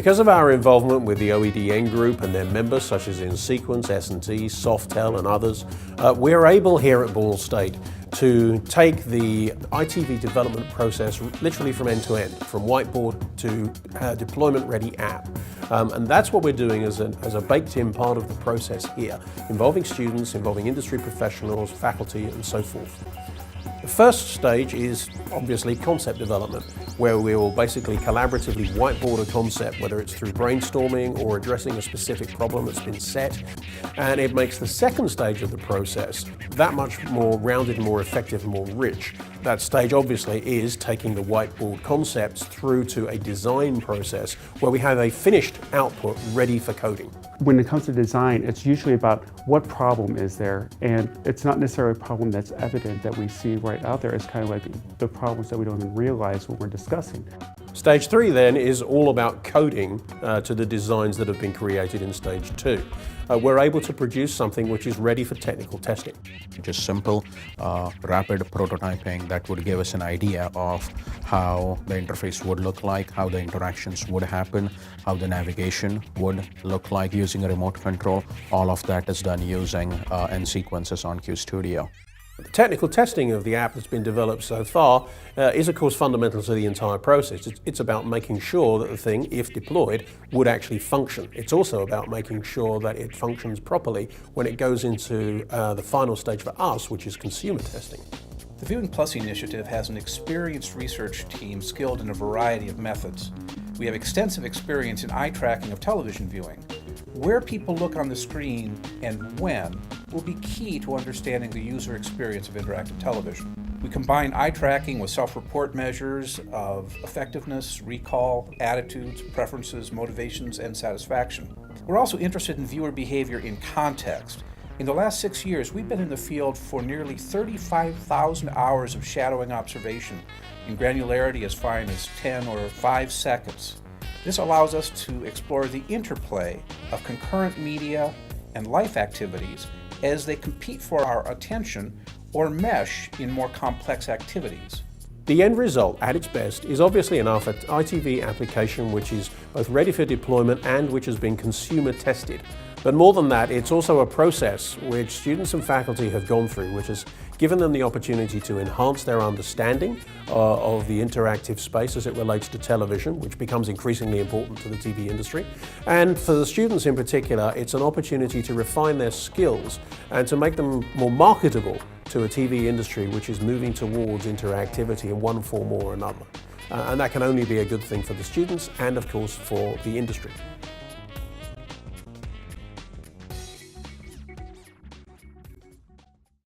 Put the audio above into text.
Because of our involvement with the OEDN group and their members such as InSequence, S&T, Softel and others, we're able here at Ball State to take the ITV development process literally from end to end, from whiteboard to deployment-ready app. And that's what we're doing as a baked-in part of the process here, involving students, involving industry professionals, faculty, and so forth. The first stage is obviously concept development, where we will basically collaboratively whiteboard a concept, whether it's through brainstorming or addressing a specific problem that's been set. And it makes the second stage of the process that much more rounded, more effective, and more rich. That stage obviously is taking the whiteboard concepts through to a design process where we have a finished output ready for coding. When it comes to design, it's usually about what problem is there, and it's not necessarily a problem that's evident that we see right out there. It's kind of like the problems that we don't even realize when we're discussing. Stage 3 then is all about coding to the designs that have been created in stage 2. We're able to produce something which is ready for technical testing. Just simple, rapid prototyping that would give us an idea of how the interface would look like, how the interactions would happen, how the navigation would look like using a remote control. All of that is done using InSequence's OnCue Studio. The technical testing of the app that's been developed so far is of course fundamental to the entire process. It's about making sure that the thing, if deployed, would actually function. It's also about making sure that it functions properly when it goes into the final stage for us, which is consumer testing. The viewingplus initiative has an experienced research team skilled in a variety of methods. We have extensive experience in eye tracking of television viewing. Where people look on the screen and when will be key to understanding the user experience of interactive television. We combine eye tracking with self-report measures of effectiveness, recall, attitudes, preferences, motivations, and satisfaction. We're also interested in viewer behavior in context. In the last 6 years, we've been in the field for nearly 35,000 hours of shadowing observation in granularity as fine as 10 or 5 seconds. This allows us to explore the interplay of concurrent media and life activities as they compete for our attention or mesh in more complex activities. The end result, at its best, is obviously an ITV application which is both ready for deployment and which has been consumer tested. But more than that, it's also a process which students and faculty have gone through, which has given them the opportunity to enhance their understanding of the interactive space as it relates to television, which becomes increasingly important to the TV industry. And for the students in particular, it's an opportunity to refine their skills and to make them more marketable to a TV industry which is moving towards interactivity in one form or another. And that can only be a good thing for the students and, of course, for the industry.